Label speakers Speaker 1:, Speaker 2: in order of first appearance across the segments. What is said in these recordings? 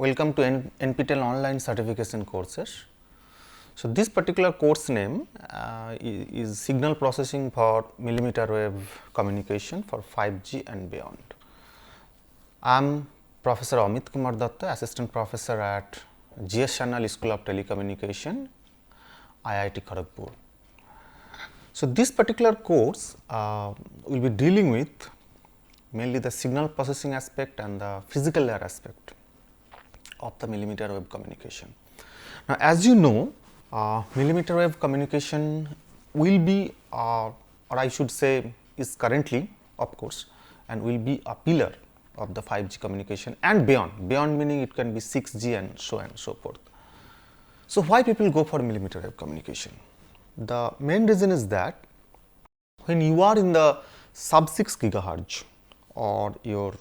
Speaker 1: Welcome to NPTEL online certification courses. So, this particular course name is Signal Processing for Millimeter Wave Communication for 5G and beyond. I am Professor Amit Kumar Datta, Assistant Professor at GS Channel School of Telecommunication, IIT Kharagpur. So, this particular course will be dealing with mainly the signal processing aspect and the physical layer aspect of the millimeter wave communication. Now, as you know, millimeter wave communication will be or I should say is currently of course and will be a pillar of the 5G communication and beyond, meaning it can be 6G and so forth. So, why people go for millimeter wave communication? The main reason is that when you are in the sub 6 gigahertz or your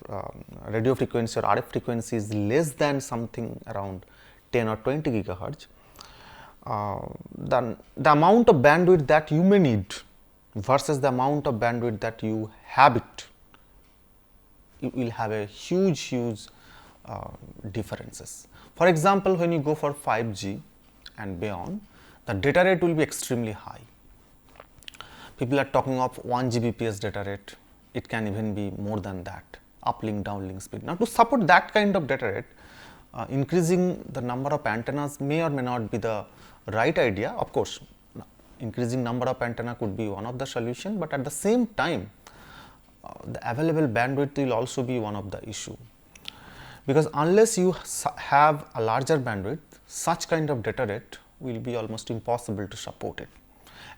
Speaker 1: radio frequency or RF frequency is less than something around 10 or 20 gigahertz, the amount of bandwidth that you may need versus the amount of bandwidth that you have you will have a huge differences. For example, when you go for 5G and beyond, the data rate will be extremely high. People are talking of 1 Gbps data rate, it can even be more than that, uplink, downlink speed. Now, to support that kind of data rate, increasing the number of antennas may or may not be the right idea. Of course, increasing number of antenna could be one of the solution, but at the same time, the available bandwidth will also be one of the issue. Because unless you have a larger bandwidth, such kind of data rate will be almost impossible to support it.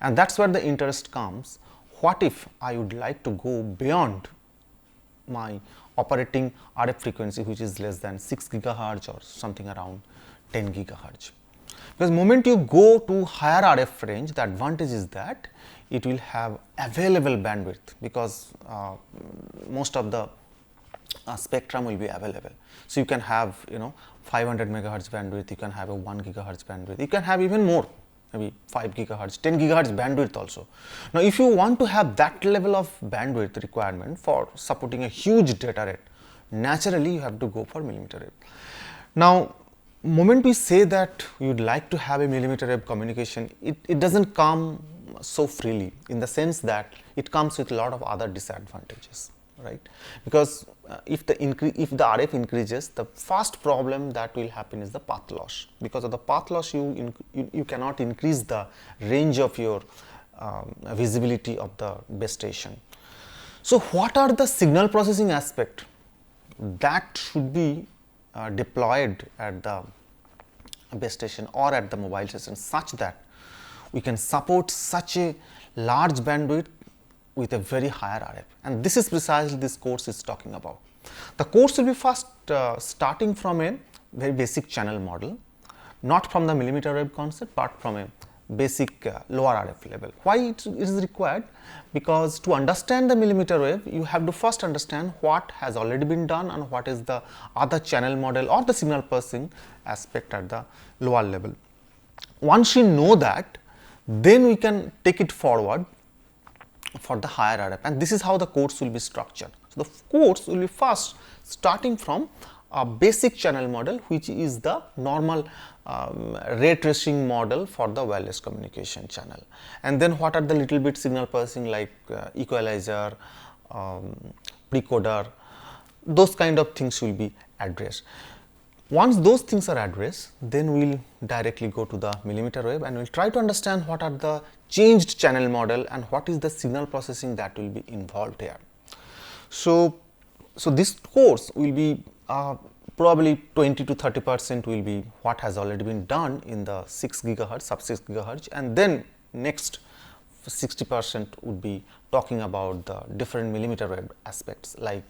Speaker 1: And that is where the interest comes. What if I would like to go beyond my operating RF frequency, which is less than 6 gigahertz or something around 10 gigahertz. Because moment you go to higher RF range, the advantage is that it will have available bandwidth, because most of the spectrum will be available. So, you can have 500 megahertz bandwidth, you can have a 1 gigahertz bandwidth, you can have even more, maybe 5 gigahertz, 10 gigahertz bandwidth also. Now, if you want to have that level of bandwidth requirement for supporting a huge data rate, naturally you have to go for millimeter wave. Now, moment we say that we would like to have a millimeter wave communication, it does not come so freely, in the sense that it comes with a lot of other disadvantages, right? Because if the RF increases, the first problem that will happen is the path loss. Because of the path loss, you cannot increase the range of your visibility of the base station. So, what are the signal processing aspect that should be deployed at the base station or at the mobile station, such that we can support such a large bandwidth with a very higher RF, and this is precisely this course is talking about. The course will be first starting from a very basic channel model, not from the millimeter wave concept, but from a basic lower RF level. Why it is required? Because to understand the millimeter wave, you have to first understand what has already been done and what is the other channel model or the signal processing aspect at the lower level. Once you know that, then we can take it forward for the higher RF, and this is how the course will be structured. So, the course will be first starting from a basic channel model, which is the normal ray tracing model for the wireless communication channel, and then what are the little bit signal processing like equalizer, precoder, those kind of things will be addressed. Once those things are addressed, then we will directly go to the millimeter wave and we will try to understand what are the changed channel model and what is the signal processing that will be involved here. So, this course will be probably 20 to 30% will be what has already been done in the 6 gigahertz, sub 6 gigahertz, and then next 60% would be talking about the different millimeter wave aspects like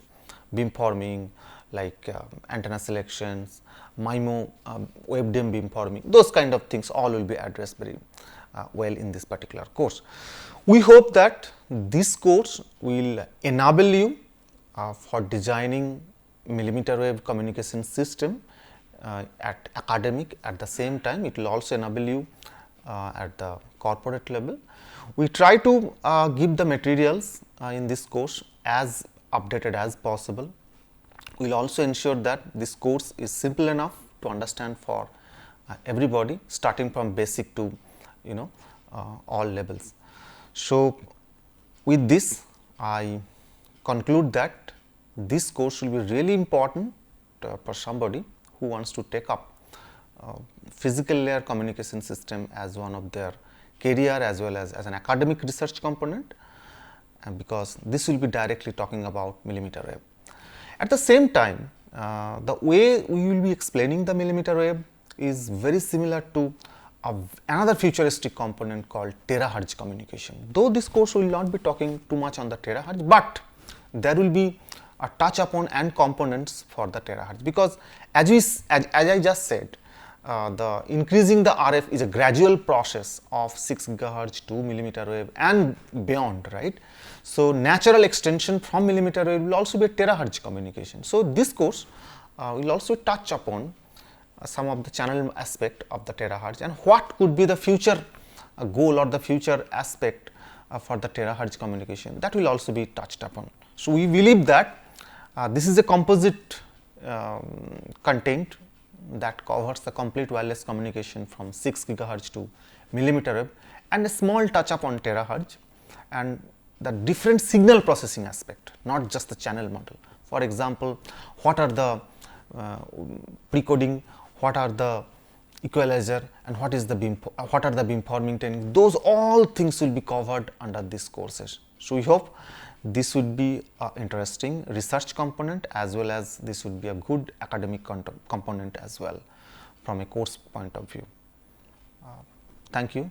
Speaker 1: beamforming, like antenna selections, MIMO, wavedom beamforming, those kind of things all will be addressed very well in this particular course. We hope that this course will enable you for designing millimeter wave communication system at academic. At the same time, it will also enable you at the corporate level. We try to give the materials in this course as updated as possible. We will also ensure that this course is simple enough to understand for everybody, starting from basic to all levels. So, with this I conclude that this course will be really important for somebody who wants to take up physical layer communication system as one of their career as well as an academic research component, and because this will be directly talking about millimeter wave. At the same time, the way we will be explaining the millimeter wave is very similar to another futuristic component called terahertz communication. Though this course will not be talking too much on the terahertz, but there will be a touch upon and components for the terahertz, because as I just said, the increasing the RF is a gradual process of 6 gigahertz to millimeter wave and beyond, right. So, natural extension from millimeter wave will also be a terahertz communication. So, this course will also touch upon some of the channel aspect of the terahertz and what could be the future goal or the future aspect for the terahertz communication, that will also be touched upon. So, we believe that this is a composite content that covers the complete wireless communication from 6 gigahertz to millimeter wave and a small touch up on terahertz and the different signal processing aspect, not just the channel model. For example, what are the precoding, what are the equalizer and what are the beamforming techniques, those all things will be covered under these courses. So, we hope this would be an interesting research component as well as this would be a good academic component as well from a course point of view. Thank you.